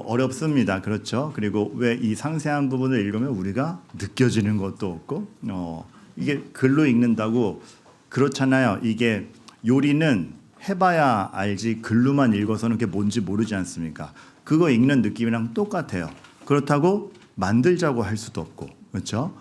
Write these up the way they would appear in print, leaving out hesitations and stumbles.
어렵습니다. 그렇죠. 그리고 왜 이 상세한 부분을 읽으면 우리가 느껴지는 것도 없고 이게 글로 읽는다고 그렇잖아요. 이게 요리는 해봐야 알지 글로만 읽어서는 그게 뭔지 모르지 않습니까? 그거 읽는 느낌이랑 똑같아요. 그렇다고 만들자고 할 수도 없고 그렇죠.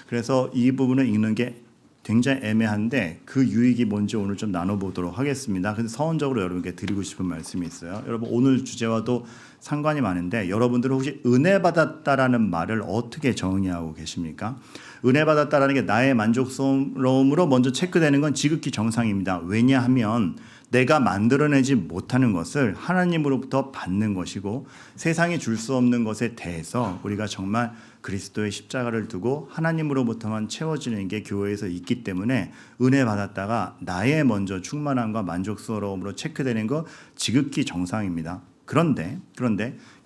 그래서 이 부분을 읽는 게 굉장히 애매한데 그 유익이 뭔지 오늘 좀 나눠보도록 하겠습니다. 근데 서원적으로 여러분께 드리고 싶은 말씀이 있어요. 여러분 오늘 주제와도 상관이 많은데 여러분들은 혹시 은혜 받았다라는 말을 어떻게 정의하고 계십니까? 은혜 받았다라는 게 나의 만족스러움으로 먼저 체크되는 건 지극히 정상입니다. 왜냐하면 내가 만들어내지 못하는 것을 하나님으로부터 받는 것이고 세상이 줄 수 없는 것에 대해서 우리가 정말 그리스도의 십자가를 두고 하나님으로부터만 채워지는 게 교회에서 있기 때문에 은혜 받았다가 나의 먼저 충만함과 만족스러움으로 체크되는 거 지극히 정상입니다. 그런데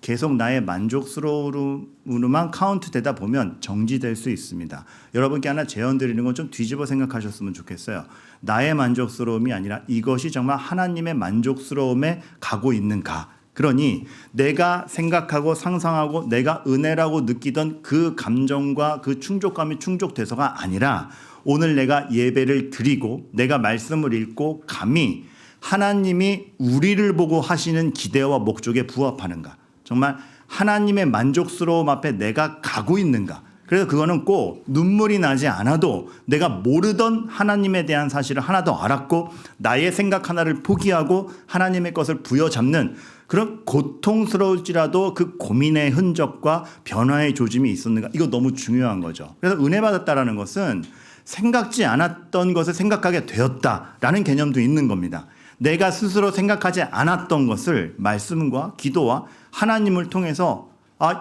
계속 나의 만족스러움으로만 카운트되다 보면 정지될 수 있습니다. 여러분께 하나 제언 드리는 건 좀 뒤집어 생각하셨으면 좋겠어요. 나의 만족스러움이 아니라 이것이 정말 하나님의 만족스러움에 가고 있는가. 그러니 내가 생각하고 상상하고 내가 은혜라고 느끼던 그 감정과 그 충족감이 충족돼서가 아니라 오늘 내가 예배를 드리고 내가 말씀을 읽고 감히 하나님이 우리를 보고 하시는 기대와 목적에 부합하는가. 정말 하나님의 만족스러움 앞에 내가 가고 있는가. 그래서 그거는 꼭 눈물이 나지 않아도 내가 모르던 하나님에 대한 사실을 하나 더 알았고 나의 생각 하나를 포기하고 하나님의 것을 부여잡는 그런 고통스러울지라도 그 고민의 흔적과 변화의 조짐이 있었는가. 이거 너무 중요한 거죠. 그래서 은혜 받았다라는 것은 생각지 않았던 것을 생각하게 되었다라는 개념도 있는 겁니다. 내가 스스로 생각하지 않았던 것을 말씀과 기도와 하나님을 통해서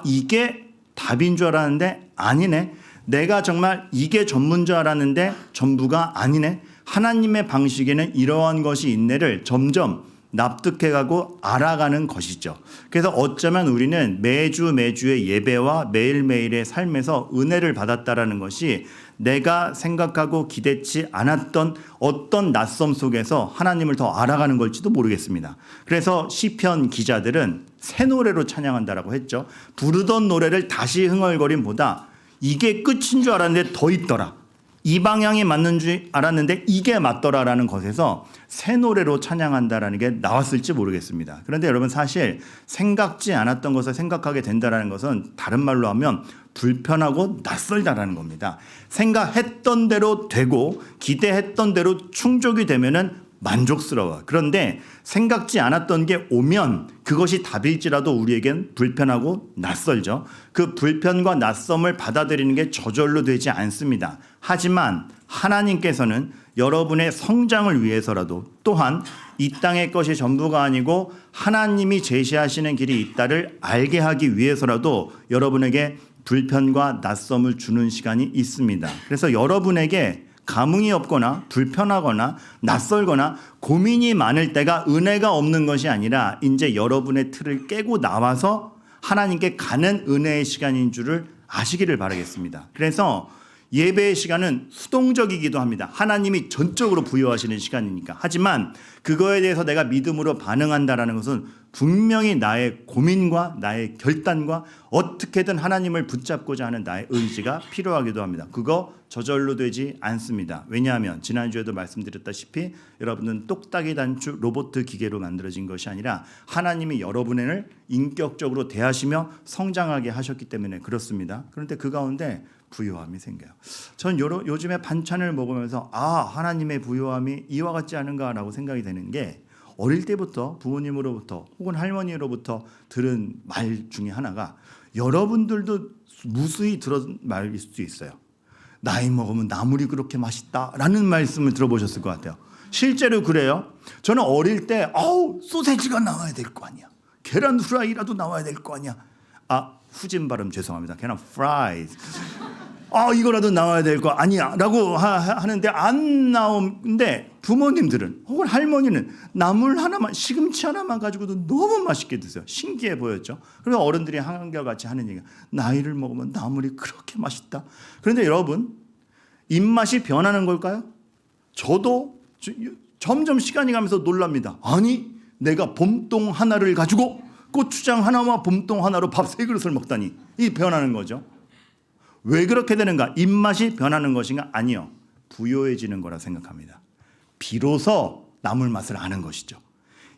이게 답인 줄 알았는데 아니네. 내가 정말 이게 전부인 줄 알았는데 전부가 아니네. 하나님의 방식에는 이러한 것이 있네를 점점 납득해가고 알아가는 것이죠. 그래서 어쩌면 우리는 매주의 예배와 매일매일의 삶에서 은혜를 받았다라는 것이 내가 생각하고 기대치 않았던 어떤 낯섦 속에서 하나님을 더 알아가는 걸지도 모르겠습니다. 그래서 시편 기자들은 새 노래로 찬양한다라고 했죠. 부르던 노래를 다시 흥얼거림보다 이게 끝인 줄 알았는데 더 있더라. 이 방향이 맞는 줄 알았는데 이게 맞더라라는 것에서 새 노래로 찬양한다라는 게 나왔을지 모르겠습니다. 그런데 여러분 사실 생각지 않았던 것을 생각하게 된다라는 것은 다른 말로 하면 불편하고 낯설다라는 겁니다. 생각했던 대로 되고 기대했던 대로 충족이 되면은 만족스러워. 그런데 생각지 않았던 게 오면 그것이 답일지라도 우리에겐 불편하고 낯설죠. 그 불편과 낯섦을 받아들이는 게 저절로 되지 않습니다. 하지만 하나님께서는 여러분의 성장을 위해서라도 또한 이 땅의 것이 전부가 아니고 하나님이 제시하시는 길이 있다를 알게 하기 위해서라도 여러분에게 불편과 낯섦을 주는 시간이 있습니다. 그래서 여러분에게 감흥이 없거나 불편하거나 낯설거나 고민이 많을 때가 은혜가 없는 것이 아니라 이제 여러분의 틀을 깨고 나와서 하나님께 가는 은혜의 시간인 줄을 아시기를 바라겠습니다. 그래서 예배의 시간은 수동적이기도 합니다. 하나님이 전적으로 부여하시는 시간이니까. 하지만 그거에 대해서 내가 믿음으로 반응한다는 것은 분명히 나의 고민과 나의 결단과 어떻게든 하나님을 붙잡고자 하는 나의 의지가 필요하기도 합니다. 그거 저절로 되지 않습니다. 왜냐하면 지난주에도 말씀드렸다시피 여러분은 똑딱이 단추 로봇 기계로 만들어진 것이 아니라 하나님이 여러분을 인격적으로 대하시며 성장하게 하셨기 때문에 그렇습니다. 그런데 그 가운데 부요함이 생겨요. 전 요즘에 반찬을 먹으면서 하나님의 부요함이 이와 같지 않은가라고 생각이 되는 게 어릴 때부터 부모님으로부터 혹은 할머니로부터 들은 말 중에 하나가 여러분들도 무수히 들은 말일 수도 있어요. 나이 먹으면 나물이 그렇게 맛있다라는 말씀을 들어보셨을 것 같아요. 실제로 그래요. 저는 어릴 때 소세지가 나와야 될 거 아니야. 계란 후라이라도 나와야 될 거 아니야. 후진 발음 죄송합니다. 계란 프라이즈. 이거라도 나와야 될 거 아니야 라고 하는데 안 나오는데 부모님들은 혹은 할머니는 나물 하나만 시금치 하나만 가지고도 너무 맛있게 드세요. 신기해 보였죠. 그래서 어른들이 한결같이 하는 얘기가 나이를 먹으면 나물이 그렇게 맛있다. 그런데 여러분 입맛이 변하는 걸까요? 저도 점점 시간이 가면서 놀랍니다. 아니 내가 봄동 하나를 가지고 고추장 하나와 봄동 하나로 밥 3그릇을 먹다니. 이 변하는 거죠. 왜 그렇게 되는가? 입맛이 변하는 것인가? 아니요. 부요해지는 거라 생각합니다. 비로소 나물 맛을 아는 것이죠.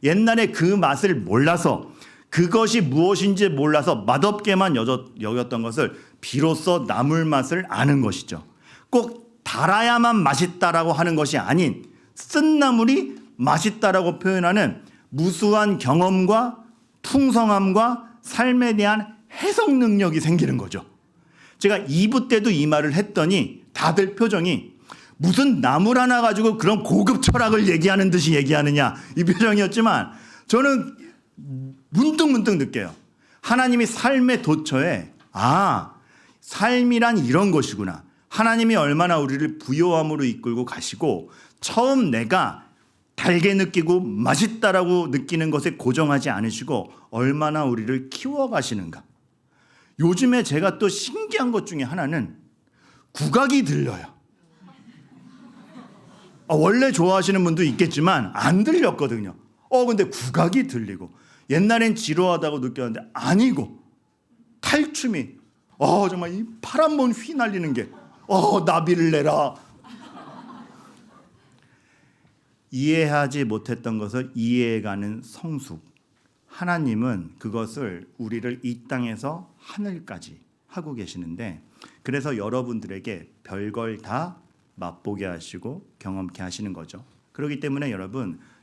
옛날에 그 맛을 몰라서 그것이 무엇인지 몰라서 맛없게만 여겼던 것을 비로소 나물 맛을 아는 것이죠. 꼭 달아야만 맛있다라고 하는 것이 아닌 쓴 나물이 맛있다라고 표현하는 무수한 경험과 풍성함과 삶에 대한 해석 능력이 생기는 거죠. 제가 2부 때도 이 말을 했더니 다들 표정이 무슨 나물 하나 가지고 그런 고급 철학을 얘기하는 듯이 얘기하느냐 이 표정이었지만 저는 문득문득 느껴요. 하나님이 삶의 도처에 삶이란 이런 것이구나. 하나님이 얼마나 우리를 부요함으로 이끌고 가시고 처음 내가 달게 느끼고 맛있다라고 느끼는 것에 고정하지 않으시고 얼마나 우리를 키워가시는가. 요즘에 제가 또 신기한 것 중에 하나는 국악이 들려요. 원래 좋아하시는 분도 있겠지만 안 들렸거든요. 근데 국악이 들리고 옛날엔 지루하다고 느꼈는데 아니고 탈춤이 정말 이 팔 한 번 휘날리는 게 나비를 내라. 이해하지 못했던 것을 이해해가는 성숙. 하나님은 그것을 우리를 이 땅에서 하늘까지 하고 계시는데 그래서 여러분들에게 별걸 다 맛보게 하시고 경험케 하시는 거죠. 그렇기 때문에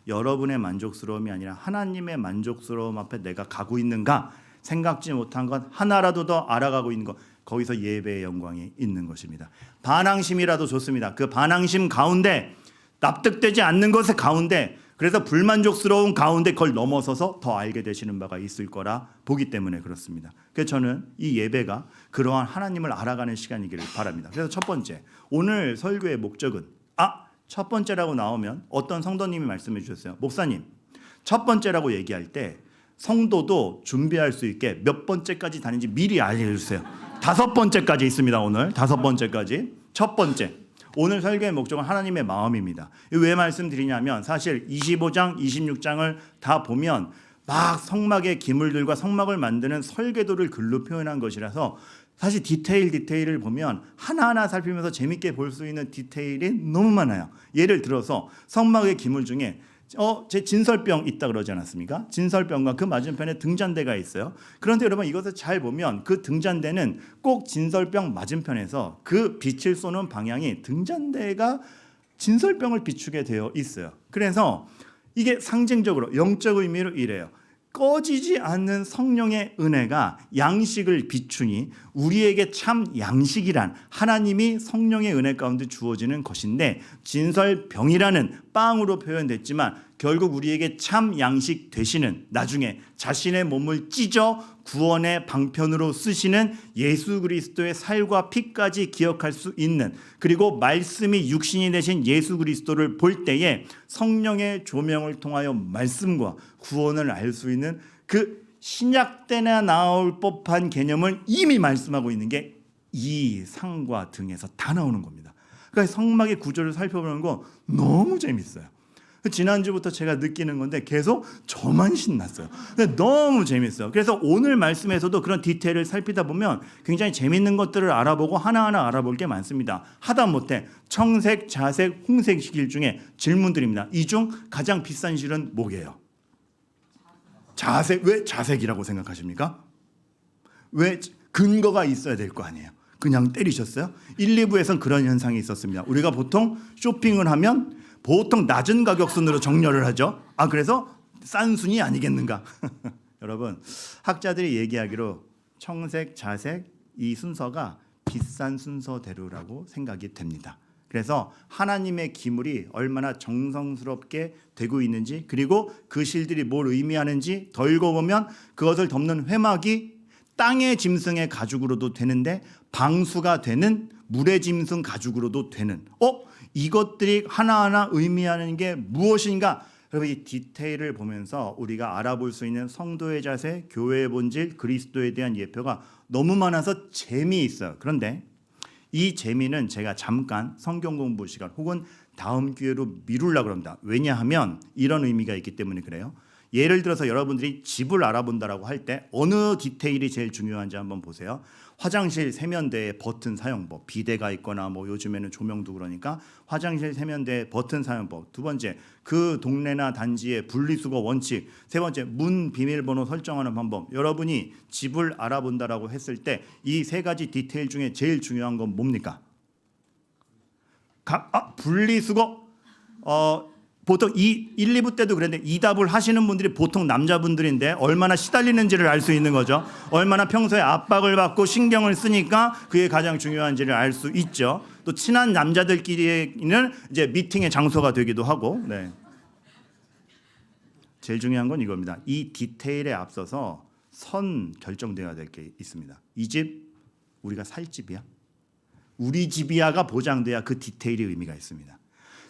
여러분의 만족스러움이 아니라 하나님의 만족스러움 앞에 내가 가고 있는가 생각지 못한 것 하나라도 더 알아가고 있는 것 거기서 예배의 영광이 있는 것입니다. 반항심이라도 좋습니다. 그 반항심 가운데 납득되지 않는 것의 가운데 그래서 불만족스러운 가운데 그걸 넘어서서 더 알게 되시는 바가 있을 거라 보기 때문에 그렇습니다. 그래서 저는 이 예배가 그러한 하나님을 알아가는 시간이기를 바랍니다. 그래서 첫 번째, 오늘 설교의 목적은 첫 번째라고 나오면 어떤 성도님이 말씀해 주셨어요. 목사님, 첫 번째라고 얘기할 때 성도도 준비할 수 있게 몇 번째까지 다니는지 미리 알려주세요. 5번째까지 있습니다. 오늘 5번째까지. 첫 번째, 오늘 설교의 목적은 하나님의 마음입니다. 왜 말씀드리냐면 사실 25장, 26장을 다 보면 막 성막의 기물들과 성막을 만드는 설계도를 글로 표현한 것이라서 사실 디테일을 보면 하나하나 살피면서 재밌게 볼 수 있는 디테일이 너무 많아요. 예를 들어서 성막의 기물 중에 제 진설병 있다 그러지 않았습니까? 진설병과 그 맞은편에 등잔대가 있어요. 그런데 여러분 이것을 잘 보면 그 등잔대는 꼭 진설병 맞은편에서 그 빛을 쏘는 방향이 등잔대가 진설병을 비추게 되어 있어요. 그래서 이게 상징적으로 영적 의미로 이래요. 꺼지지 않는 성령의 은혜가 양식을 비추니 우리에게 참 양식이란 하나님이 성령의 은혜 가운데 주어지는 것인데 진설병이라는 빵으로 표현됐지만 결국 우리에게 참 양식 되시는 나중에 자신의 몸을 찢어 구원의 방편으로 쓰시는 예수 그리스도의 살과 피까지 기억할 수 있는 그리고 말씀이 육신이 되신 예수 그리스도를 볼 때에 성령의 조명을 통하여 말씀과 구원을 알 수 있는 그 신약 때나 나올 법한 개념을 이미 말씀하고 있는 게 이 상과 등에서 다 나오는 겁니다. 그러니까 성막의 구조를 살펴보는 거 너무 재밌어요. 지난주부터 제가 느끼는 건데 계속 저만 신났어요. 근데 너무 재밌어요. 그래서 오늘 말씀에서도 그런 디테일을 살피다 보면 굉장히 재밌는 것들을 알아보고 하나하나 알아볼 게 많습니다. 하다못해 청색, 자색, 홍색 실 중에 질문드립니다. 이 중 가장 비싼 실은 뭐게요? 자색. 왜 자색이라고 생각하십니까? 왜 근거가 있어야 될 거 아니에요. 그냥 때리셨어요? 1, 2부에서는 그런 현상이 있었습니다. 우리가 보통 쇼핑을 하면 보통 낮은 가격 순으로 정렬을 하죠. 그래서 싼 순이 아니겠는가? 여러분, 학자들이 얘기하기로 청색, 자색 이 순서가 비싼 순서대로라고 생각이 됩니다. 그래서 하나님의 기물이 얼마나 정성스럽게 되고 있는지 그리고 그 실들이 뭘 의미하는지 더 읽어보면 그것을 덮는 회막이 땅의 짐승의 가죽으로도 되는데 방수가 되는 물의 짐승 가죽으로도 되는 이것들이 하나하나 의미하는 게 무엇인가? 여러분 이 디테일을 보면서 우리가 알아볼 수 있는 성도의 자세, 교회의 본질, 그리스도에 대한 예표가 너무 많아서 재미있어요. 그런데 이 재미는 제가 잠깐 성경 공부 시간 혹은 다음 기회로 미루려고 합니다. 왜냐하면 이런 의미가 있기 때문에 그래요. 예를 들어서 여러분들이 집을 알아본다라고 할 때 어느 디테일이 제일 중요한지 한번 보세요. 화장실 세면대에 버튼 사용법, 비데가 있거나 뭐 요즘에는 조명도 그러니까 화장실 세면대에 버튼 사용법. 두 번째, 그 동네나 단지의 분리수거 원칙. 세 번째, 문 비밀번호 설정하는 방법. 여러분이 집을 알아본다라고 했을 때 이 세 가지 디테일 중에 제일 중요한 건 뭡니까? 분리수거. 보통 1, 2부 때도 그랬는데 이 답을 하시는 분들이 보통 남자분들인데 얼마나 시달리는지를 알 수 있는 거죠. 얼마나 평소에 압박을 받고 신경을 쓰니까 그게 가장 중요한지를 알 수 있죠. 또 친한 남자들끼리는 이제 미팅의 장소가 되기도 하고. 네. 제일 중요한 건 이겁니다. 이 디테일에 앞서서 선 결정되어야 될 게 있습니다. 이 집 우리가 살 집이야? 우리 집이야가 보장돼야 그 디테일이 의미가 있습니다.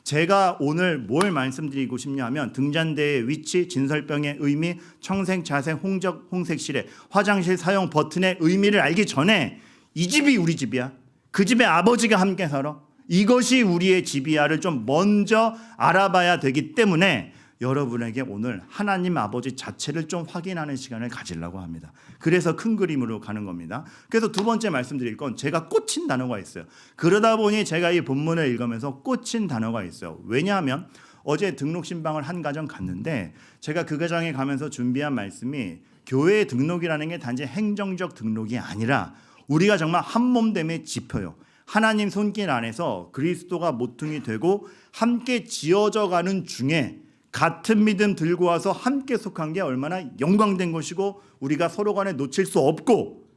제가 오늘 뭘 말씀드리고 싶냐면 등잔대의 위치, 진설병의 의미, 청색, 자색, 홍적, 홍색실의 화장실 사용 버튼의 의미를 알기 전에 이 집이 우리 집이야. 그 집에 아버지가 함께 살아. 이것이 우리의 집이야를 좀 먼저 알아봐야 되기 때문에 여러분에게 오늘 하나님 아버지 자체를 좀 확인하는 시간을 가지려고 합니다. 그래서 큰 그림으로 가는 겁니다. 그래서 두 번째 말씀드릴 건 제가 꽂힌 단어가 있어요. 그러다 보니 제가 이 본문을 읽으면서 꽂힌 단어가 있어요. 왜냐하면 어제 등록 신방을 한 가정 갔는데 제가 그 가정에 가면서 준비한 말씀이 교회 등록이라는 게 단지 행정적 등록이 아니라 우리가 정말 한 몸됨의 지표요. 하나님 손길 안에서 그리스도가 모퉁이 되고 함께 지어져 가는 중에 같은 믿음 들고 와서 함께 속한 게 얼마나 영광된 것이고 우리가 서로 간에 놓칠 수 없고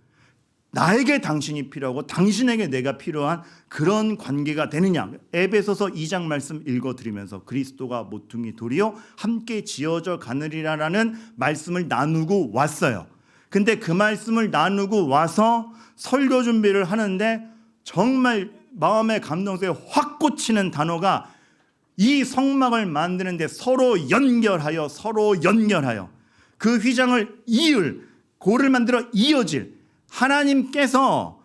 나에게 당신이 필요하고 당신에게 내가 필요한 그런 관계가 되느냐. 에베소서 2장 말씀 읽어드리면서 그리스도가 모퉁이 돌이요 함께 지어져 가느리라라는 말씀을 나누고 왔어요. 근데 그 말씀을 나누고 와서 설교 준비를 하는데 정말 마음의 감동소에 확 꽂히는 단어가 이 성막을 만드는데 서로 연결하여 그 휘장을 이을 고를 만들어 이어질 하나님께서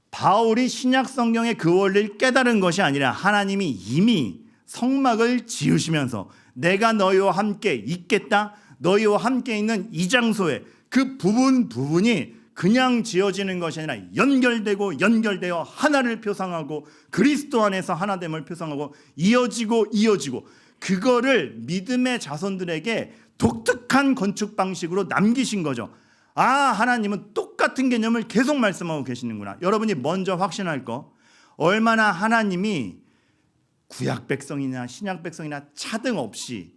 바울이 신약 성경의 그 원리를 깨달은 것이 아니라 하나님이 이미 성막을 지으시면서 내가 너희와 함께 있겠다. 너희와 함께 있는 이 장소에 그 부분이 그냥 지어지는 것이 아니라 연결되어 하나를 표상하고 그리스도 안에서 하나됨을 표상하고 이어지고 그거를 믿음의 자손들에게 독특한 건축 방식으로 남기신 거죠. 하나님은 똑같은 개념을 계속 말씀하고 계시는구나. 여러분이 먼저 확신할 거, 얼마나 하나님이 구약 백성이나 신약 백성이나 차등 없이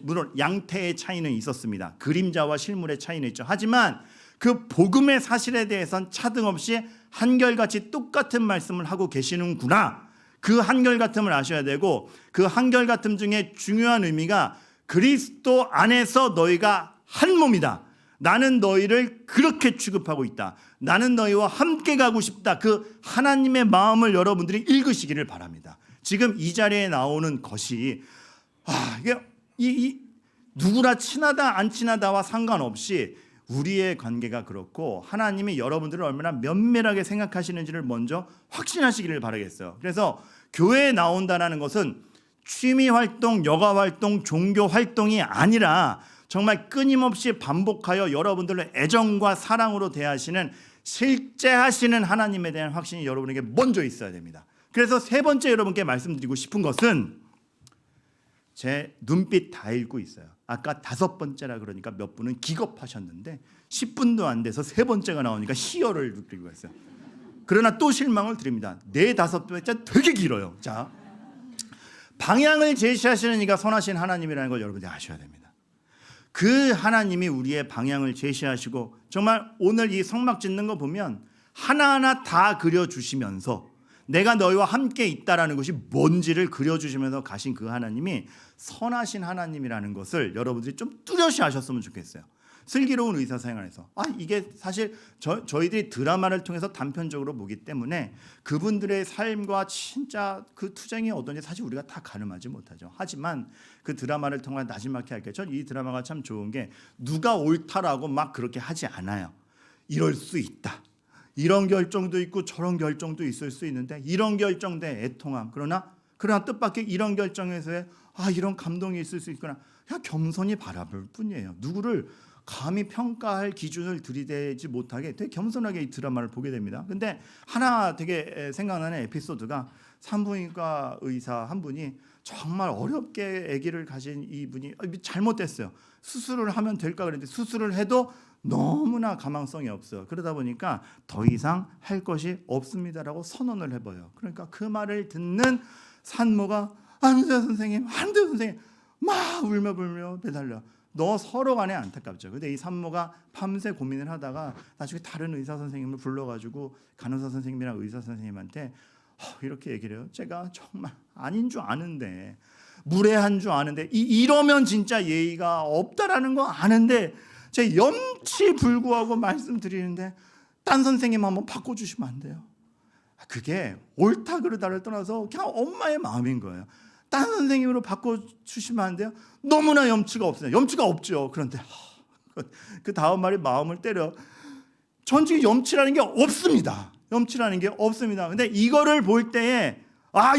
물론 양태의 차이는 있었습니다. 그림자와 실물의 차이는 있죠. 하지만 그 복음의 사실에 대해서는 차등 없이 한결같이 똑같은 말씀을 하고 계시는구나. 그 한결같음을 아셔야 되고 그 한결같음 중에 중요한 의미가 그리스도 안에서 너희가 한 몸이다. 나는 너희를 그렇게 취급하고 있다. 나는 너희와 함께 가고 싶다. 그 하나님의 마음을 여러분들이 읽으시기를 바랍니다. 지금 이 자리에 나오는 것이 이게 누구나 친하다 안 친하다와 상관없이 우리의 관계가 그렇고 하나님이 여러분들을 얼마나 면밀하게 생각하시는지를 먼저 확신하시기를 바라겠어요. 그래서 교회에 나온다는 것은 취미 활동, 여가 활동, 종교 활동이 아니라 정말 끊임없이 반복하여 여러분들을 애정과 사랑으로 대하시는 실제 하시는 하나님에 대한 확신이 여러분에게 먼저 있어야 됩니다. 그래서 세 번째 여러분께 말씀드리고 싶은 것은 제 눈빛 다 읽고 있어요. 아까 5번째라 그러니까 몇 분은 기겁하셨는데 10분도 안 돼서 세 번째가 나오니까 희열을 느끼고 있어요. 그러나 또 실망을 드립니다. 4-5번째 되게 길어요. 자, 방향을 제시하시는 이가 선하신 하나님이라는 걸 여러분들이 아셔야 됩니다. 그 하나님이 우리의 방향을 제시하시고 정말 오늘 이 성막 짓는 거 보면 하나하나 다 그려주시면서 내가 너희와 함께 있다라는 것이 뭔지를 그려주시면서 가신 그 하나님이 선하신 하나님이라는 것을 여러분들이 좀 뚜렷이 아셨으면 좋겠어요. 슬기로운 의사생활에서 이게 사실 저희들이 드라마를 통해서 단편적으로 보기 때문에 그분들의 삶과 진짜 그 투쟁이 어떤지 사실 우리가 다 가늠하지 못하죠. 하지만 그 드라마를 통해 나지막히 할게요. 전 이 드라마가 참 좋은 게 누가 옳다라고 막 그렇게 하지 않아요. 이럴 수 있다. 이런 결정도 있고 저런 결정도 있을 수 있는데 이런 결정대 애통함. 그러나 그러나 뜻밖의 이런 결정에서 이런 감동이 있을 수 있구나. 그냥 겸손히 바라볼 뿐이에요. 누구를 감히 평가할 기준을 들이대지 못하게 되게 겸손하게 이 드라마를 보게 됩니다. 근데 하나 되게 생각나는 에피소드가 산부인과 의사 한 분이 정말 어렵게 아기를 가진 이분이 잘못됐어요. 수술을 하면 될까 그랬는데 수술을 해도 너무나 가망성이 없어요. 그러다 보니까 더 이상 할 것이 없습니다라고 선언을 해버려요. 그러니까 그 말을 듣는 산모가 안 돼요 선생님, 안 돼요 선생님, 막 울며 매달려. 너 서로 간에 안타깝죠. 근데 이 산모가 밤새 고민을 하다가 나중에 다른 의사 선생님을 불러가지고 간호사 선생님이랑 의사 선생님한테 이렇게 얘기를 해요. 제가 정말 아닌 줄 아는데, 무례한 줄 아는데, 이러면 진짜 예의가 없다라는 거 아는데 제 염치 불구하고 말씀드리는데 딴 선생님 한번 바꿔주시면 안 돼요? 그게 옳다 그르다를 떠나서 그냥 엄마의 마음인 거예요. 딴 선생님으로 바꿔주시면 안 돼요? 너무나 염치가 없어요. 염치가 없죠. 그런데 그 다음 말이 마음을 때려. 전 지금 염치라는 게 없습니다. 염치라는 게 없습니다. 근데 이거를 볼 때에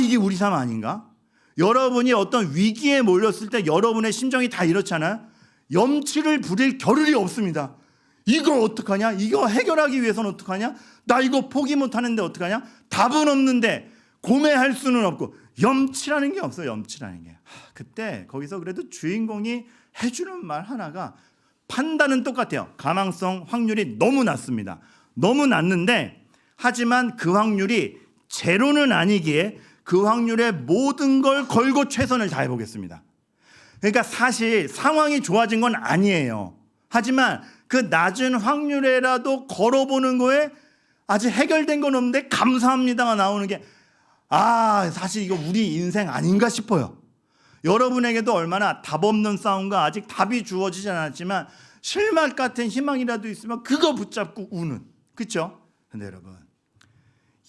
이게 우리 삶 아닌가? 여러분이 어떤 위기에 몰렸을 때 여러분의 심정이 다 이렇잖아요. 염치를 부릴 겨를이 없습니다. 이거 어떡하냐? 이거 해결하기 위해서는 어떡하냐? 나 이거 포기 못하는데 어떡하냐? 답은 없는데 고매할 수는 없고 염치라는 게 없어요. 염치라는 게. 그때 거기서 그래도 주인공이 해주는 말 하나가, 판단은 똑같아요. 가망성 확률이 너무 낮습니다. 너무 낮는데 하지만 그 확률이 제로는 아니기에 그 확률에 모든 걸 걸고 최선을 다해 보겠습니다. 그러니까 사실 상황이 좋아진 건 아니에요. 하지만 그 낮은 확률에라도 걸어보는 거에 아직 해결된 건 없는데 감사합니다가 나오는 게 사실 이거 우리 인생 아닌가 싶어요. 여러분에게도 얼마나 답 없는 싸움과 아직 답이 주어지지 않았지만 실막 같은 희망이라도 있으면 그거 붙잡고 우는, 그렇죠? 근데 여러분,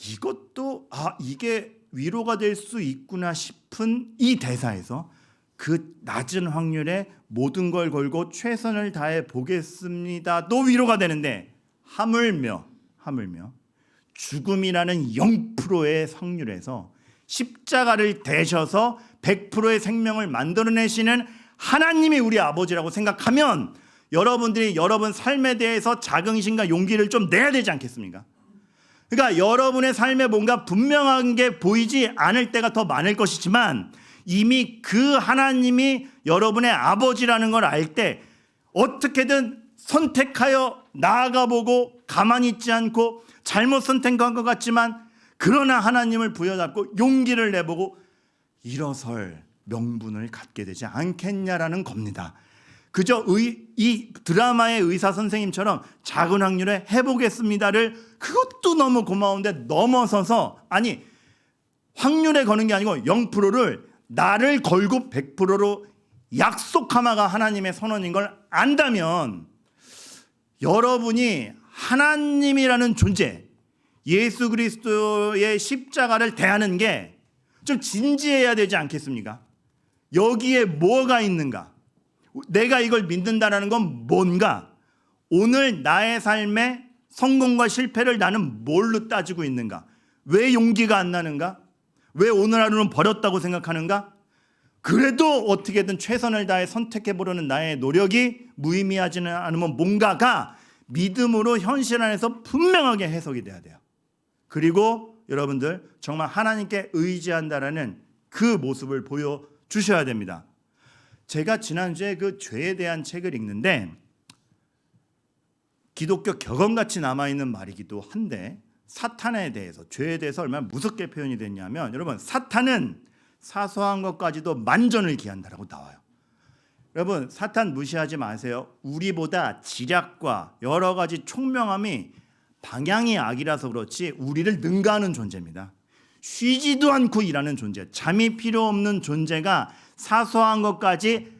이것도 이게 위로가 될 수 있구나 싶은 이 대사에서 그 낮은 확률에 모든 걸 걸고 최선을 다해 보겠습니다도 위로가 되는데, 하물며 죽음이라는 0%의 확률에서 십자가를 대셔서 100%의 생명을 만들어내시는 하나님이 우리 아버지라고 생각하면 여러분들이 여러분 삶에 대해서 자긍심과 용기를 좀 내야 되지 않겠습니까? 그러니까 여러분의 삶에 뭔가 분명한 게 보이지 않을 때가 더 많을 것이지만 이미 그 하나님이 여러분의 아버지라는 걸 알 때 어떻게든 선택하여 나아가보고 가만히 있지 않고 잘못 선택한 것 같지만 그러나 하나님을 부여잡고 용기를 내보고 일어설 명분을 갖게 되지 않겠냐라는 겁니다. 그저 이 드라마의 의사 선생님처럼 작은 확률에 해보겠습니다를, 그것도 너무 고마운데 넘어서서 확률에 거는 게 아니고 0%를 나를 걸고 100%로 약속하마가 하나님의 선언인 걸 안다면 여러분이 하나님이라는 존재, 예수 그리스도의 십자가를 대하는 게 좀 진지해야 되지 않겠습니까? 여기에 뭐가 있는가? 내가 이걸 믿는다는 건 뭔가? 오늘 나의 삶의 성공과 실패를 나는 뭘로 따지고 있는가? 왜 용기가 안 나는가? 왜 오늘 하루는 버렸다고 생각하는가? 그래도 어떻게든 최선을 다해 선택해보려는 나의 노력이 무의미하지는 않으면 뭔가가 믿음으로 현실 안에서 분명하게 해석이 돼야 돼요. 그리고 여러분들 정말 하나님께 의지한다라는 그 모습을 보여주셔야 됩니다. 제가 지난주에 그 죄에 대한 책을 읽는데 기독교 격언같이 남아있는 말이기도 한데, 사탄에 대해서, 죄에 대해서 얼마나 무섭게 표현이 됐냐면, 여러분, 사탄은 사소한 것까지도 만전을 기한다라고 나와요. 여러분, 사탄 무시하지 마세요. 우리보다 지략과 여러 가지 총명함이 방향이 악이라서 그렇지 우리를 능가하는 존재입니다. 쉬지도 않고 일하는 존재, 잠이 필요 없는 존재가 사소한 것까지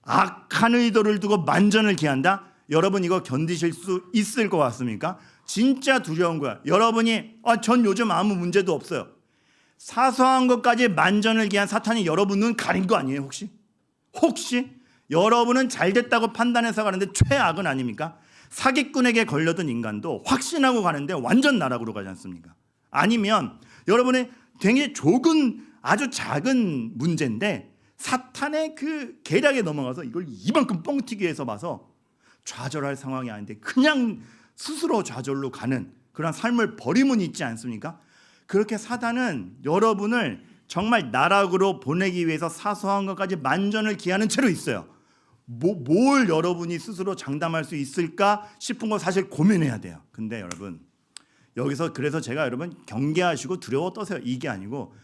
악한 의도를 두고 만전을 기한다? 여러분 이거 견디실 수 있을 것 같습니까? 진짜 두려운 거야. 여러분이 전 요즘 아무 문제도 없어요. 사소한 것까지 만전을 기한 사탄이 여러분 눈 가린 거 아니에요 혹시? 여러분은 잘됐다고 판단해서 가는데 최악은 아닙니까? 사기꾼에게 걸려든 인간도 확신하고 가는데 완전 나락으로 가지 않습니까? 아니면 여러분의 되게 조금 아주 작은 문제인데 사탄의 그 계략에 넘어가서 이걸 이만큼 뻥튀기해서 봐서 좌절할 상황이 아닌데 그냥 스스로 좌절로 가는 그런 삶을 버림은 있지 않습니까? 그렇게 사단은 여러분을 정말 나락으로 보내기 위해서 사소한 것까지 만전을 기하는 채로 있어요. 뭘 여러분이 스스로 장담할 수 있을까 싶은 거 사실 고민해야 돼요. 근데 여러분 여기서 그래서 제가 여러분 경계하시고 두려워 떠세요. 이게 아니고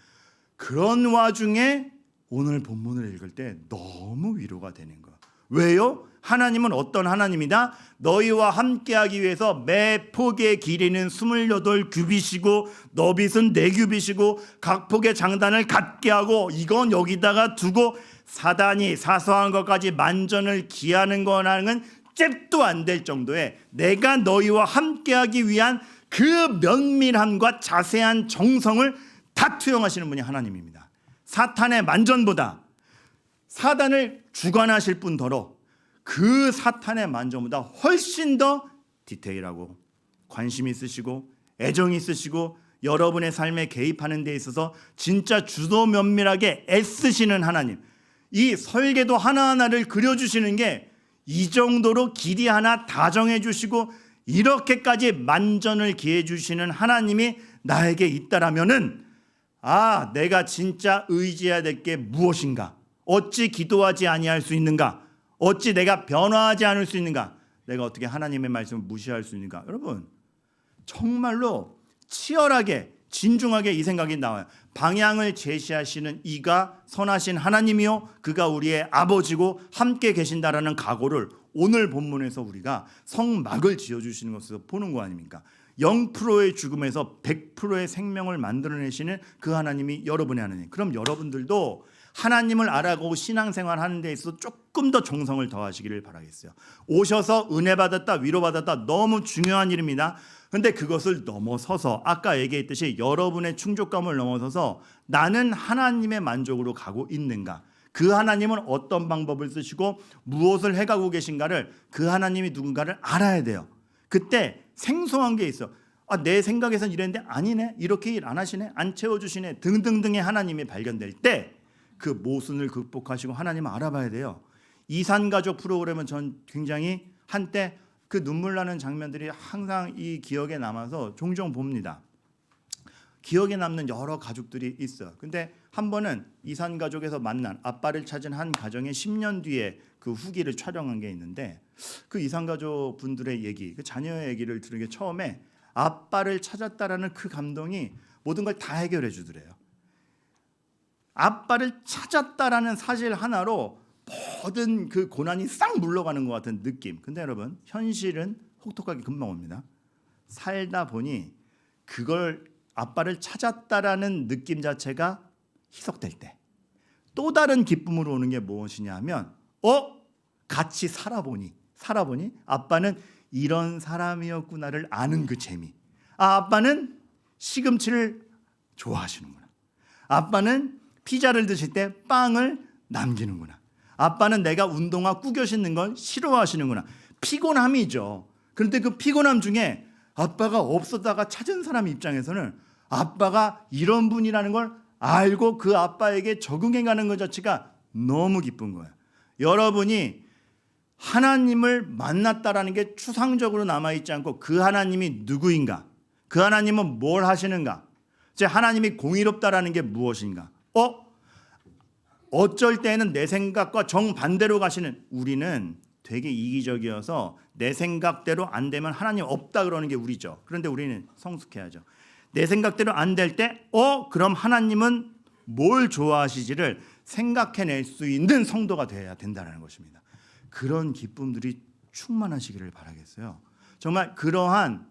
그런 와중에 오늘 본문을 읽을 때 너무 위로가 되는 거예요. 왜요? 하나님은 어떤 하나님이다? 너희와 함께하기 위해서 매 폭의 길이는 28규빗이고 너빗은 4규빗이고 각 폭의 장단을 갖게 하고 이건 여기다가 두고 사단이 사소한 것까지 만전을 기하는 거랑은 잽도 안 될 정도의 내가 너희와 함께하기 위한 그 면밀함과 자세한 정성을 다 투영하시는 분이 하나님입니다. 사탄의 만전보다 사단을 주관하실 뿐더러 그 사탄의 만전보다 훨씬 더 디테일하고 관심 있으시고 애정이 있으시고 여러분의 삶에 개입하는 데 있어서 진짜 주도 면밀하게 애쓰시는 하나님, 이 설계도 하나하나를 그려주시는 게 이 정도로 길이 하나 다 정해주시고 이렇게까지 만전을 기해 주시는 하나님이 나에게 있다라면은 내가 진짜 의지해야 될 게 무엇인가? 어찌 기도하지 아니할 수 있는가? 어찌 내가 변화하지 않을 수 있는가? 내가 어떻게 하나님의 말씀을 무시할 수 있는가? 여러분 정말로 치열하게 진중하게 이 생각이 나와요. 방향을 제시하시는 이가 선하신 하나님이요 그가 우리의 아버지고 함께 계신다라는 각오를 오늘 본문에서 우리가 성막을 지어주시는 것에서 보는 거 아닙니까? 0%의 죽음에서 100%의 생명을 만들어내시는 그 하나님이 여러분의 하나님. 그럼 여러분들도 하나님을 알아가고 신앙생활 하는 데 있어서 조금 더 정성을 더하시기를 바라겠어요. 오셔서 은혜 받았다 위로 받았다 너무 중요한 일입니다. 근데 그것을 넘어서서 아까 얘기했듯이 여러분의 충족감을 넘어서서 나는 하나님의 만족으로 가고 있는가? 그 하나님은 어떤 방법을 쓰시고 무엇을 해가고 계신가를 그 하나님이 누군가를 알아야 돼요. 그때 생소한 게 있어. 내 생각에선 이랬는데 아니네. 이렇게 일 안 하시네. 안 채워주시네. 등등등의 하나님이 발견될 때 그 모순을 극복하시고 하나님을 알아봐야 돼요. 이산가족 프로그램은 전 굉장히 한때 그 눈물 나는 장면들이 항상 이 기억에 남아서 종종 봅니다. 기억에 남는 여러 가족들이 있어요. 근데 한 번은 이산가족에서 만난 아빠를 찾은 한 가정의 10년 뒤에 그 후기를 촬영한 게 있는데 그 이산가족 분들의 얘기, 그 자녀의 얘기를 들은 게 처음에 아빠를 찾았다라는 그 감동이 모든 걸 다 해결해 주더래요. 아빠를 찾았다라는 사실 하나로 모든 그 고난이 싹 물러가는 것 같은 느낌. 근데 여러분 현실은 혹독하게 금방 옵니다. 살다 보니 그걸 아빠를 찾았다라는 느낌 자체가 희석될 때 또 다른 기쁨으로 오는 게 무엇이냐 하면 같이 살아보니 아빠는 이런 사람이었구나를 아는 그 재미. 아빠는 시금치를 좋아하시는구나. 아빠는 피자를 드실 때 빵을 남기는구나. 아빠는 내가 운동화 꾸겨 신는 걸 싫어하시는구나. 피곤함이죠. 그런데 그 피곤함 중에 아빠가 없었다가 찾은 사람 입장에서는 아빠가 이런 분이라는 걸 알고 그 아빠에게 적응해가는 것 자체가 너무 기쁜 거예요. 여러분이 하나님을 만났다라는 게 추상적으로 남아있지 않고 그 하나님이 누구인가? 그 하나님은 뭘 하시는가? 즉 하나님이 공의롭다라는 게 무엇인가? 어쩔 때는 내 생각과 정반대로 가시는 우리는 되게 이기적이어서 내 생각대로 안 되면 하나님 없다 그러는 게 우리죠. 그런데 우리는 성숙해야죠. 내 생각대로 안 될 때 그럼 하나님은 뭘 좋아하시지를 생각해낼 수 있는 성도가 되어야 된다는 것입니다. 그런 기쁨들이 충만하시기를 바라겠어요. 정말 그러한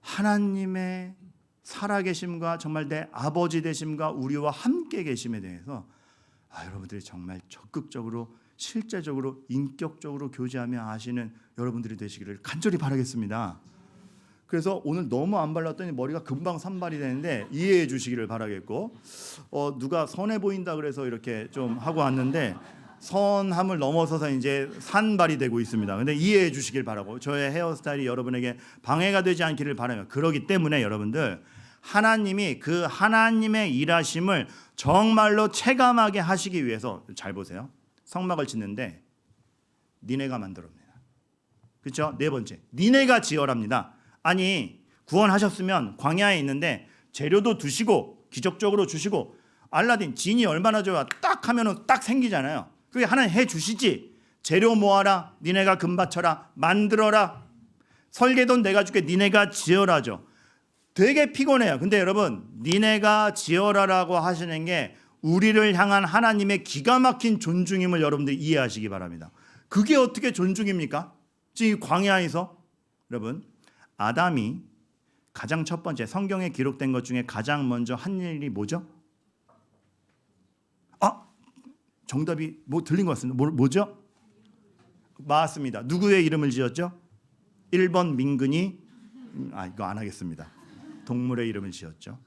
하나님의 살아계심과 정말 내 아버지 되심과 우리와 함께 계심에 대해서 여러분들이 정말 적극적으로 실제적으로 인격적으로 교제하며 아시는 여러분들이 되시기를 간절히 바라겠습니다. 그래서 오늘 너무 안 발랐더니 머리가 금방 산발이 되는데 이해해 주시기를 바라겠고 누가 선해 보인다 그래서 이렇게 좀 하고 왔는데 선함을 넘어서서 이제 산발이 되고 있습니다. 근데 이해해 주시길 바라고 저의 헤어스타일이 여러분에게 방해가 되지 않기를 바라며 그러기 때문에 여러분들 하나님이 그 하나님의 일하심을 정말로 체감하게 하시기 위해서, 잘 보세요. 성막을 짓는데 니네가 만들었습니다. 그렇죠? 네 번째, 니네가 지어랍니다. 아니, 구원하셨으면 광야에 있는데 재료도 두시고 기적적으로 주시고, 알라딘 진이 얼마나 좋아, 딱 하면은 딱 생기잖아요. 그게 하나님 해 주시지. 재료 모아라, 니네가 금 바쳐라, 만들어라, 설계돈 내가 줄게, 니네가 지어라죠. 되게 피곤해요. 근데 여러분, 니네가 지어라라고 하시는 게 우리를 향한 하나님의 기가 막힌 존중임을 여러분들 이해하시기 바랍니다. 그게 어떻게 존중입니까? 지금 광야에서 여러분, 아담이 가장 첫 번째, 성경에 기록된 것 중에 가장 먼저 한 일이 뭐죠? 정답이 뭐 들린 것 같습니다. 뭐죠? 맞습니다. 누구의 이름을 지었죠? 1번 민근이, 이거 안 하겠습니다. 동물의 이름을 지었죠.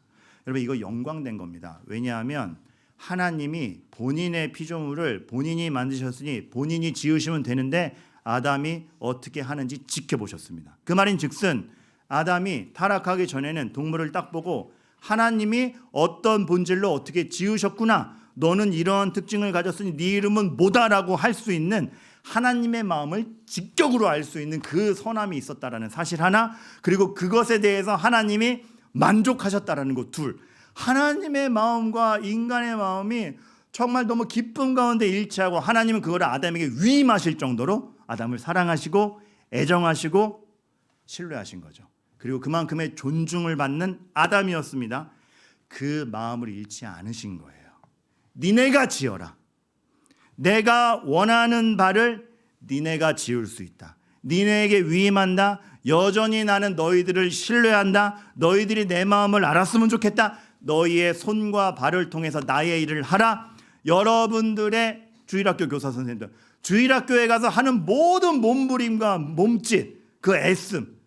여러분, 이거 영광된 겁니다. 왜냐하면 하나님이 본인의 피조물을 본인이 만드셨으니 본인이 지으시면 되는데 아담이 어떻게 하는지 지켜보셨습니다. 그 말인 즉슨 아담이 타락하기 전에는 동물을 딱 보고 하나님이 어떤 본질로 어떻게 지으셨구나, 너는 이런 특징을 가졌으니 네 이름은 뭐다라고 할 수 있는 하나님의 마음을 직격으로 알 수 있는 그 선함이 있었다라는 사실 하나, 그리고 그것에 대해서 하나님이 만족하셨다라는 것 둘, 하나님의 마음과 인간의 마음이 정말 너무 기쁨 가운데 일치하고 하나님은 그걸 아담에게 위임하실 정도로 아담을 사랑하시고 애정하시고 신뢰하신 거죠. 그리고 그만큼의 존중을 받는 아담이었습니다. 그 마음을 잃지 않으신 거예요. 니네가 지어라. 내가 원하는 바를 니네가 지을 수 있다. 니네에게 위임한다. 여전히 나는 너희들을 신뢰한다. 너희들이 내 마음을 알았으면 좋겠다. 너희의 손과 발을 통해서 나의 일을 하라. 여러분들의 주일학교 교사 선생님들, 주일학교에 가서 하는 모든 몸부림과 몸짓, 그 애씀,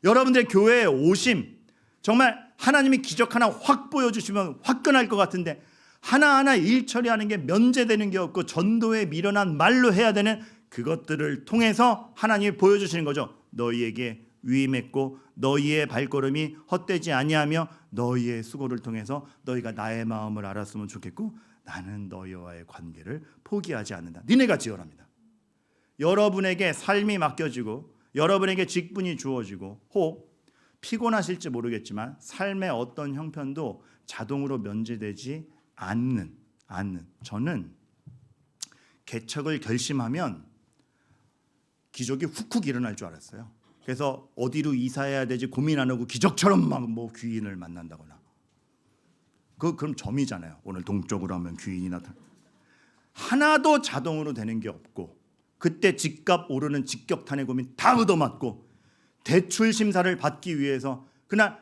여러분들의 교회에 오심, 정말 하나님이 기적 하나 확 보여주시면 화끈할 것 같은데 하나하나 일 처리하는 게 면제되는 게 없고 전도에 미련한 말로 해야 되는 그것들을 통해서 하나님이 보여주시는 거죠. 너희에게 위임했고 너희의 발걸음이 헛되지 아니하며 너희의 수고를 통해서 너희가 나의 마음을 알았으면 좋겠고 나는 너희와의 관계를 포기하지 않는다. 니네가 지어랍니다. 여러분에게 삶이 맡겨지고 여러분에게 직분이 주어지고 혹 피곤하실지 모르겠지만 삶의 어떤 형편도 자동으로 면제되지 않는 저는 개척을 결심하면 기적이 훅훅 일어날 줄 알았어요. 그래서 어디로 이사해야 되지 고민 안 하고 기적처럼 막 뭐 귀인을 만난다거나, 그럼 점이잖아요. 오늘 동쪽으로 하면 귀인이 나타나. 하나도 자동으로 되는 게 없고 그때 집값 오르는 직격탄의 고민 다 얻어맞고 대출 심사를 받기 위해서 그날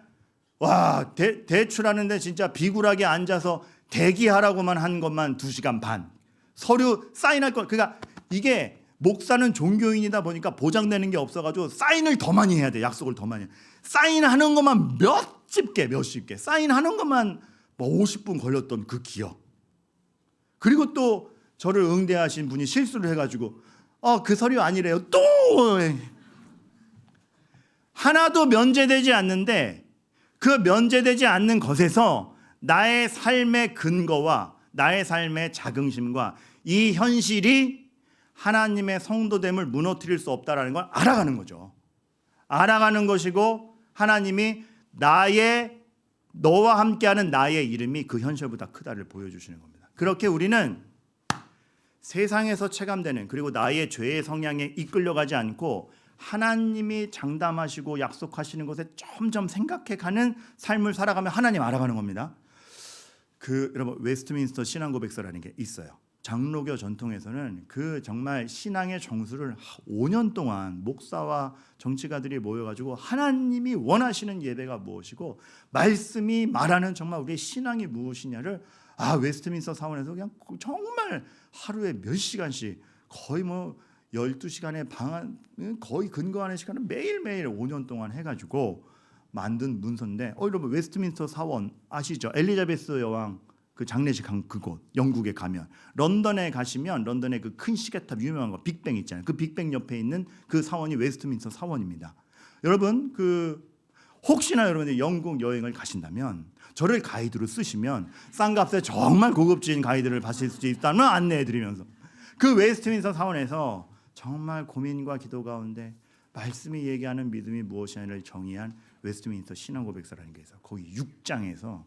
대출하는데 진짜 비굴하게 앉아서 대기하라고만 한 것만 2시간 반, 서류 사인할 것, 그러니까 이게 목사는 종교인이다 보니까 보장되는 게 없어가지고 사인을 더 많이 해야 돼. 약속을 더 많이 해. 사인하는 것만 몇십 개 사인하는 것만 뭐 50분 걸렸던 그 기억. 그리고 또 저를 응대하신 분이 실수를 해가지고 그 서류 아니래요. 또 하나도 면제되지 않는데 그 면제되지 않는 것에서 나의 삶의 근거와 나의 삶의 자긍심과 이 현실이 하나님의 성도됨을 무너뜨릴 수 없다라는 걸 알아가는 거죠. 알아가는 것이고 하나님이 너와 함께하는 나의 이름이 그 현실보다 크다를 보여주시는 겁니다. 그렇게 우리는 세상에서 체감되는 그리고 나의 죄의 성향에 이끌려가지 않고 하나님이 장담하시고 약속하시는 것에 점점 생각해가는 삶을 살아가며 하나님 알아가는 겁니다. 여러분 웨스트민스터 신앙고백서라는 게 있어요. 장로교 전통에서는 그 정말 신앙의 정수를 5년 동안 목사와 정치가들이 모여가지고 하나님이 원하시는 예배가 무엇이고 말씀이 말하는 정말 우리의 신앙이 무엇이냐를 웨스트민스터 사원에서 그냥 정말 하루에 몇 시간씩 거의 뭐 12시간의 거의 근거하는 시간을 매일매일 5년 동안 해가지고 만든 문서인데 여러분 웨스트민스터 사원 아시죠? 엘리자베스 여왕 그 장례식 한 그곳 영국에 가면 런던에 가시면 런던의 그 큰 시계탑 유명한 거 빅뱅 있잖아요. 그 빅뱅 옆에 있는 그 사원이 웨스트민스터 사원입니다. 여러분 그 혹시나 여러분들이 영국 여행을 가신다면 저를 가이드로 쓰시면 싼 값에 정말 고급진 가이드를 받으실 수 있다면 안내해드리면서 그 웨스트민스터 사원에서 정말 고민과 기도 가운데 말씀이 얘기하는 믿음이 무엇이냐를 정의한 웨스트민스터 신앙고백서라는 게 있어요. 거기 6장에서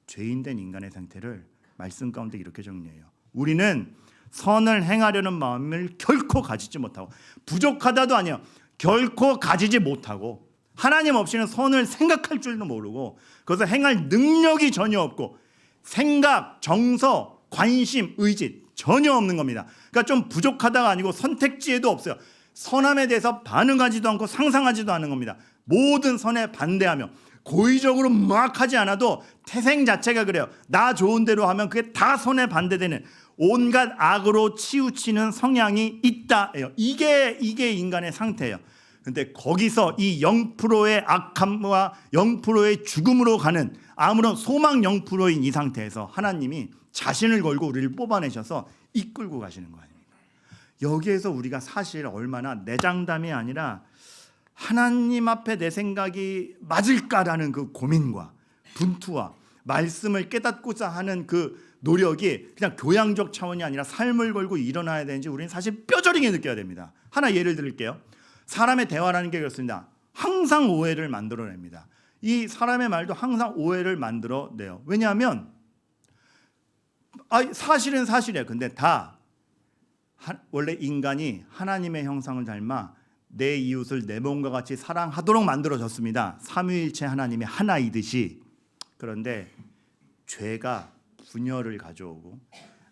죄인된 인간의 상태를 말씀 가운데 이렇게 정리해요. 우리는 선을 행하려는 마음을 결코 가지지 못하고, 부족하다도 아니에요, 결코 가지지 못하고, 하나님 없이는 선을 생각할 줄도 모르고 그것을 행할 능력이 전혀 없고 생각, 정서, 관심, 의지 전혀 없는 겁니다. 그러니까 좀 부족하다가 아니고 선택지에도 없어요. 선함에 대해서 반응하지도 않고 상상하지도 않는 겁니다. 모든 선에 반대하며 고의적으로 막 하지 않아도 태생 자체가 그래요. 나 좋은 대로 하면 그게 다 선에 반대되는 온갖 악으로 치우치는 성향이 있다예요. 이게 인간의 상태예요. 근데 거기서 이 0%의 악함과 0%의 죽음으로 가는 아무런 소망 0%인 이 상태에서 하나님이 자신을 걸고 우리를 뽑아내셔서 이끌고 가시는 거 아닙니까? 여기에서 우리가 사실 얼마나 내장담이 아니라 하나님 앞에 내 생각이 맞을까라는 그 고민과 분투와 말씀을 깨닫고자 하는 그 노력이 그냥 교양적 차원이 아니라 삶을 걸고 일어나야 되는지 우리는 사실 뼈저리게 느껴야 됩니다. 하나 예를 들게요. 사람의 대화라는 게 그렇습니다. 항상 오해를 만들어냅니다. 이 사람의 말도 항상 오해를 만들어내요. 왜냐하면 사실은 사실이에요. 근데 다 원래 인간이 하나님의 형상을 닮아 내 이웃을 내 몸과 같이 사랑하도록 만들어졌습니다. 삼위일체 하나님이 하나이듯이. 그런데 죄가 분열을 가져오고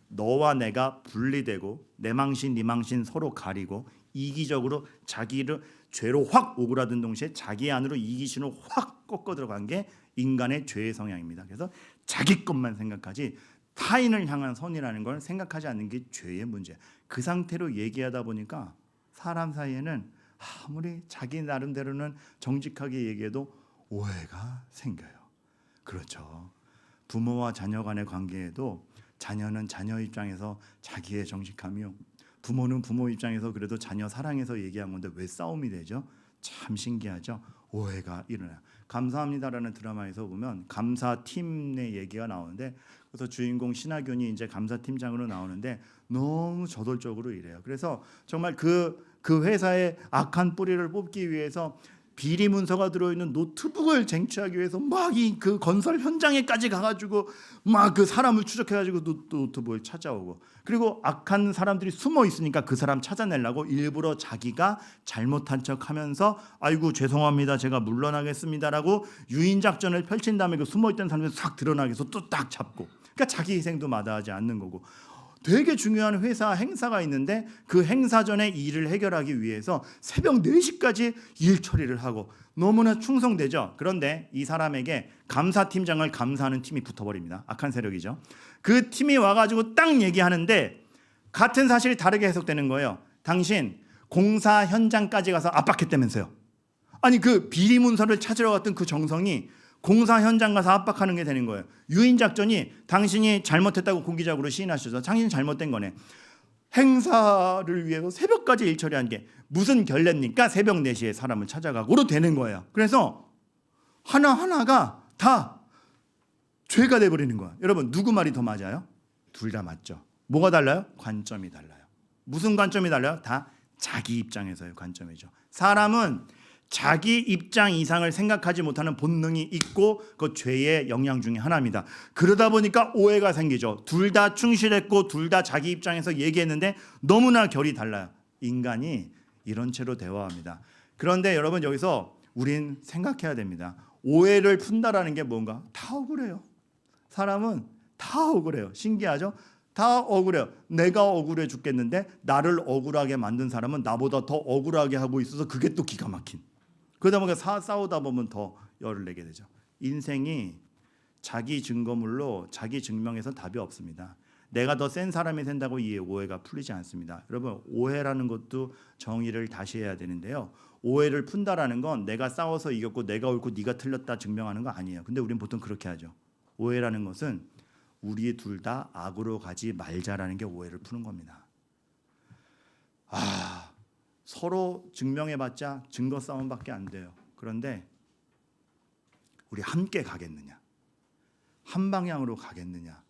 너와 내가 분리되고 내 망신 네 망신 서로 가리고 이기적으로 자기를 죄로 확 오그라든 동시에 자기 안으로 이기심으로 확 꺾어 들어간 게 인간의 죄의 성향입니다. 그래서 자기 것만 생각하지 타인을 향한 선이라는 걸 생각하지 않는 게 죄의 문제예요. 그 상태로 얘기하다 보니까 사람 사이에는 아무리 자기 나름대로는 정직하게 얘기해도 오해가 생겨요. 그렇죠. 부모와 자녀 간의 관계에도 자녀는 자녀 입장에서 자기의 정직함이요, 부모는 부모 입장에서 그래도 자녀 사랑해서 얘기한 건데 왜 싸움이 되죠? 참 신기하죠. 오해가 일어나요. 감사합니다라는 드라마에서 보면 감사팀의 얘기가 나오는데, 그래서 주인공 신하균이 이제 감사팀장으로 나오는데 너무 저돌적으로 일해요. 그래서 정말 그 회사의 악한 뿌리를 뽑기 위해서 비리 문서가 들어있는 노트북을 쟁취하기 위해서 막 그 건설 현장에까지 가가지고 막 그 사람을 추적해가지고 노트북을 찾아오고, 그리고 악한 사람들이 숨어 있으니까 그 사람 찾아내려고 일부러 자기가 잘못한 척하면서 아이고 죄송합니다 제가 물러나겠습니다라고 유인 작전을 펼친 다음에 그 숨어있던 사람들이 싹 드러나게 해서 또 딱 잡고, 그러니까 자기 희생도 마다하지 않는 거고, 되게 중요한 회사 행사가 있는데 그 행사 전에 일을 해결하기 위해서 새벽 4시까지 일 처리를 하고 너무나 충성되죠. 그런데 이 사람에게 감사팀장을 감사하는 팀이 붙어버립니다. 악한 세력이죠. 그 팀이 와가지고 딱 얘기하는데 같은 사실이 다르게 해석되는 거예요. 당신 공사 현장까지 가서 압박했다면서요. 아니 그 비리 문서를 찾으러 갔던 그 정성이 공사 현장 가서 압박하는 게 되는 거예요. 유인 작전이 당신이 잘못했다고 공개적으로 시인하셔서 당신이 잘못된 거네. 행사를 위해서 새벽까지 일 처리한 게 무슨 결례입니까? 새벽 4시에 사람을 찾아가고로 되는 거예요. 그래서 하나하나가 다 죄가 돼버리는 거예요. 여러분 누구 말이 더 맞아요? 둘 다 맞죠. 뭐가 달라요? 관점이 달라요. 무슨 관점이 달라요? 다 자기 입장에서의 관점이죠. 사람은 자기 입장 이상을 생각하지 못하는 본능이 있고 그 죄의 영향 중에 하나입니다. 그러다 보니까 오해가 생기죠. 둘 다 충실했고 둘 다 자기 입장에서 얘기했는데 너무나 결이 달라요. 인간이 이런 채로 대화합니다. 그런데 여러분 여기서 우린 생각해야 됩니다. 오해를 푼다라는 게 뭔가? 다 억울해요. 사람은 다 억울해요. 신기하죠? 다 억울해요. 내가 억울해 죽겠는데 나를 억울하게 만든 사람은 나보다 더 억울하게 하고 있어서 그게 또 기가 막힌. 그러다 보니까 싸우다 보면 더 열을 내게 되죠. 인생이 자기 증거물로 자기 증명해서 답이 없습니다. 내가 더 센 사람이 된다고 이 오해가 풀리지 않습니다. 여러분 오해라는 것도 정의를 다시 해야 되는데요. 오해를 푼다라는 건 내가 싸워서 이겼고 내가 옳고 네가 틀렸다 증명하는 거 아니에요. 근데 우리는 보통 그렇게 하죠. 오해라는 것은 우리 둘 다 악으로 가지 말자라는 게 오해를 푸는 겁니다. 서로 증명해봤자 증거 싸움밖에 안 돼요. 그런데 우리 함께 가겠느냐? 한 방향으로 가겠느냐?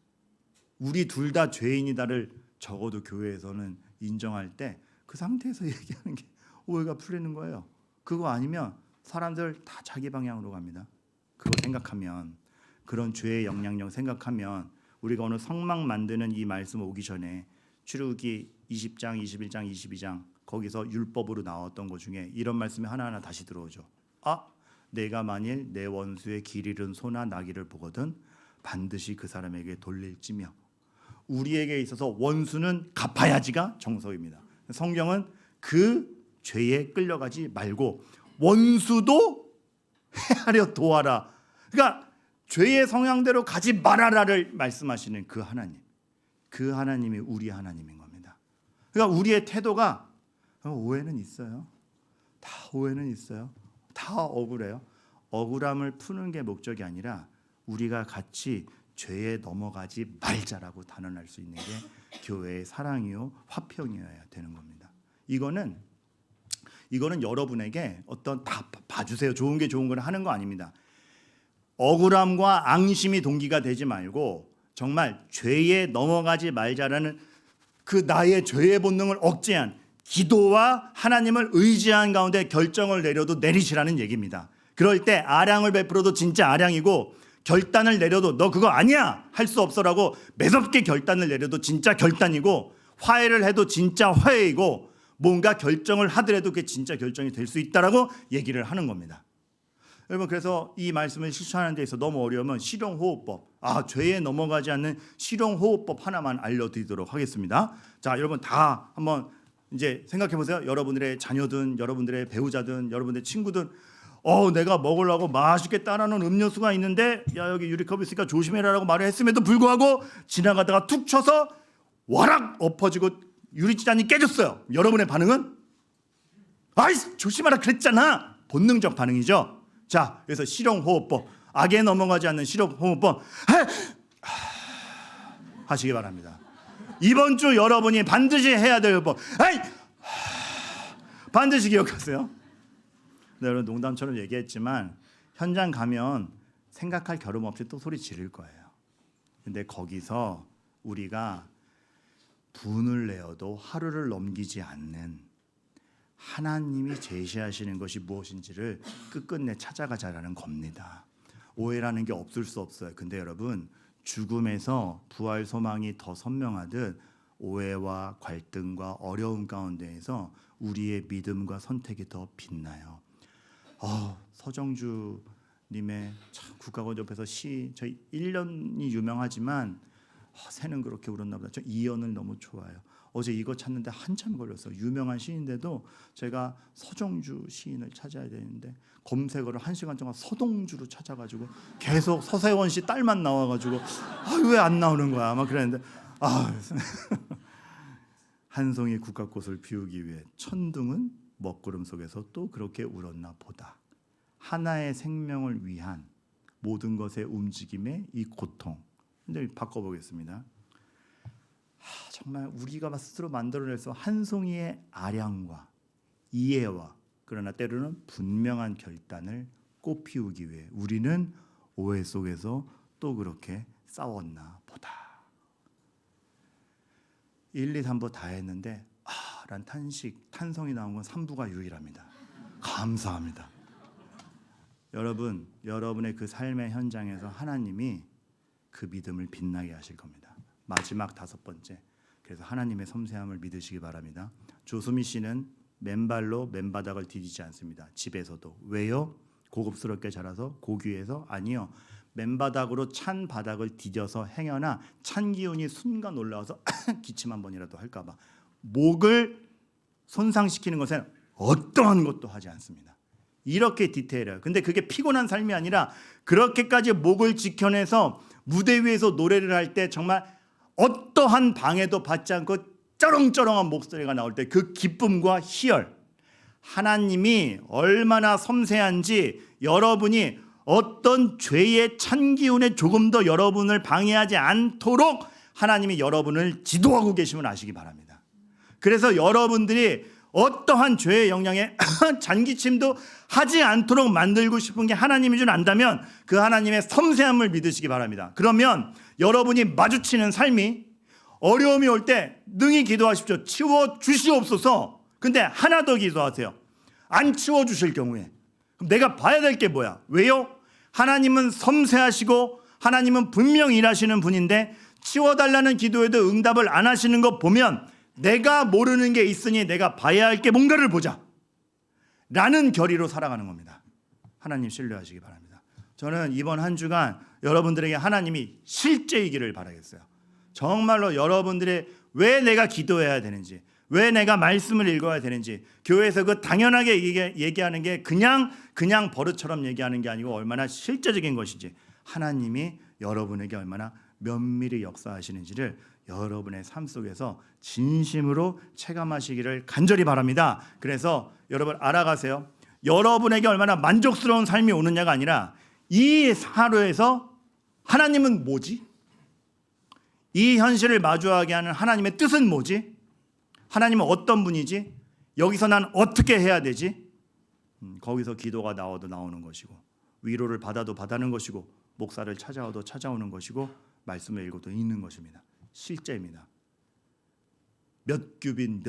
우리 둘 다 죄인이다를 적어도 교회에서는 인정할 때 그 상태에서 얘기하는 게 오해가 풀리는 거예요. 그거 아니면 사람들 다 자기 방향으로 갑니다. 그거 생각하면, 그런 죄의 영향력 생각하면, 우리가 오늘 성막 만드는 이 말씀 오기 전에 출애굽기 20장, 21장, 22장 거기서 율법으로 나왔던 것 중에 이런 말씀이 하나하나 다시 들어오죠. 내가 만일 내 원수의 길 잃은 소나 나귀를 보거든 반드시 그 사람에게 돌릴지며. 우리에게 있어서 원수는 갚아야지가 정석입니다. 성경은 그 죄에 끌려가지 말고 원수도 헤아려 도와라. 그러니까 죄의 성향대로 가지 말아라를 말씀하시는 그 하나님, 그 하나님이 우리 하나님인 겁니다. 그러니까 우리의 태도가 오해는 있어요. 다 오해는 있어요. 다 억울해요. 억울함을 푸는 게 목적이 아니라 우리가 같이 죄에 넘어가지 말자라고 단언할 수 있는 게 교회의 사랑이요 화평이어야 되는 겁니다. 이거는 여러분에게 어떤 다 봐주세요. 좋은 게 좋은 걸 하는 거 아닙니다. 억울함과 앙심이 동기가 되지 말고 정말 죄에 넘어가지 말자라는 그 나의 죄의 본능을 억제한 기도와 하나님을 의지한 가운데 결정을 내려도 내리시라는 얘기입니다. 그럴 때 아량을 베풀어도 진짜 아량이고 결단을 내려도 너 그거 아니야 할 수 없어라고 매섭게 결단을 내려도 진짜 결단이고 화해를 해도 진짜 화해이고 뭔가 결정을 하더라도 그게 진짜 결정이 될 수 있다라고 얘기를 하는 겁니다. 여러분, 그래서 이 말씀을 실천하는 데 있어서 너무 어려우면 실용호흡법, 죄에 넘어가지 않는 실용호흡법 하나만 알려드리도록 하겠습니다. 자, 여러분 다 한번 이제 생각해 보세요. 여러분들의 자녀든 여러분들의 배우자든 여러분들의 친구든 내가 먹으려고 맛있게 따라놓은 음료수가 있는데 야 여기 유리컵 있으니까 조심해라라고 말을 했음에도 불구하고 지나가다가 툭 쳐서 와락 엎어지고 유리잔이 깨졌어요. 여러분의 반응은? 아이 조심하라 그랬잖아. 본능적 반응이죠. 자, 그래서 실용호흡법, 악에 넘어가지 않는 실용호흡법 하시기 바랍니다. 이번 주 여러분이 반드시 해야 될 법, 반드시 기억하세요. 네, 여러분 농담처럼 얘기했지만 현장 가면 생각할 겨름 없이 또 소리 지를 거예요. 근데 거기서 우리가 분을 내어도 하루를 넘기지 않는 하나님이 제시하시는 것이 무엇인지를 끝끝내 찾아가자라는 겁니다. 오해라는 게 없을 수 없어요. 근데 여러분, 죽음에서 부활 소망이 더 선명하듯 오해와 갈등과 어려움 가운데에서 우리의 믿음과 선택이 더 빛나요. 서정주 님의 참 국가원 옆에서 시, 저희 1년이 유명하지만 새는 그렇게 울었나 보다. 저 이연을 너무 좋아해요. 어제 이거 찾는데 한참 걸렸어요. 유명한 시인인데도 제가 서정주 시인을 찾아야 되는데 검색어를 1시간 동안 서동주로 찾아가지고 계속 서세원 씨 딸만 나와가지고 왜 안 나오는 거야 막 그랬는데 한 송이 국화꽃을 피우기 위해 천둥은 먹구름 속에서 또 그렇게 울었나 보다. 하나의 생명을 위한 모든 것의 움직임의 이 고통. 근데 바꿔보겠습니다. 정말 우리가 스스로 만들어내서 한 송이의 아량과 이해와 그러나 때로는 분명한 결단을 꽃피우기 위해 우리는 오해 속에서 또 그렇게 싸웠나 보다. 1, 2, 3부 다 했는데 란 탄성이 나온 건 3부가 유일합니다. 감사합니다. 여러분, 여러분의 그 삶의 현장에서 하나님이 그 믿음을 빛나게 하실 겁니다. 마지막 5번째, 그래서 하나님의 섬세함을 믿으시기 바랍니다. 조수미 씨는 맨발로 맨바닥을 디디지 않습니다. 집에서도. 왜요? 고급스럽게 자라서 고귀해서? 아니요. 맨바닥으로 찬 바닥을 디뎌서 행여나 찬 기운이 순간 올라와서 기침 한 번이라도 할까 봐 목을 손상시키는 것은 어떠한 것도 하지 않습니다. 이렇게 디테일해요. 근데 그게 피곤한 삶이 아니라 그렇게까지 목을 지켜내서 무대 위에서 노래를 할 때 정말 어떠한 방해도 받지 않고 쩌렁쩌렁한 목소리가 나올 때 그 기쁨과 희열, 하나님이 얼마나 섬세한지 여러분이 어떤 죄의 찬 기운에 조금 더 여러분을 방해하지 않도록 하나님이 여러분을 지도하고 계심을 아시기 바랍니다. 그래서 여러분들이 어떠한 죄의 영향에 잔기침도 하지 않도록 만들고 싶은 게 하나님인 줄 안다면 그 하나님의 섬세함을 믿으시기 바랍니다. 그러면 여러분이 마주치는 삶이 어려움이 올 때 능히 기도하십시오. 치워 주시옵소서. 근데 하나 더 기도하세요. 안 치워 주실 경우에 그럼 내가 봐야 될 게 뭐야? 왜요? 하나님은 섬세하시고 하나님은 분명히 일하시는 분인데 치워달라는 기도에도 응답을 안 하시는 거 보면 내가 모르는 게 있으니 내가 봐야 할 게 뭔가를 보자 라는 결의로 살아가는 겁니다. 하나님 신뢰하시기 바랍니다. 저는 이번 한 주간 여러분들에게 하나님이 실제이기를 바라겠어요. 정말로 여러분들의 왜 내가 기도해야 되는지, 왜 내가 말씀을 읽어야 되는지, 교회에서 그 당연하게 얘기하는 게 그냥 버릇처럼 얘기하는 게 아니고 얼마나 실제적인 것인지, 하나님이 여러분에게 얼마나 면밀히 역사하시는지를 여러분의 삶 속에서 진심으로 체감하시기를 간절히 바랍니다. 그래서 여러분 알아가세요. 여러분에게 얼마나 만족스러운 삶이 오느냐가 아니라 이 하루에서 하나님은 뭐지? 이 현실을 마주하게 하는 하나님의 뜻은 뭐지? 하나님은 어떤 분이지? 여기서 난 어떻게 해야 되지? 거기서 기도가 나와도 나오는 것이고, 위로를 받아도 받아는 것이고, 목사를 찾아와도 찾아오는 것이고, 말씀을 읽어도 읽는 것입니다. 실제입니다. 몇 규빈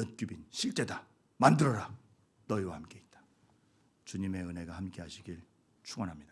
실제다. 만들어라. 너희와 함께 있다. 주님의 은혜가 함께 하시길 축원합니다.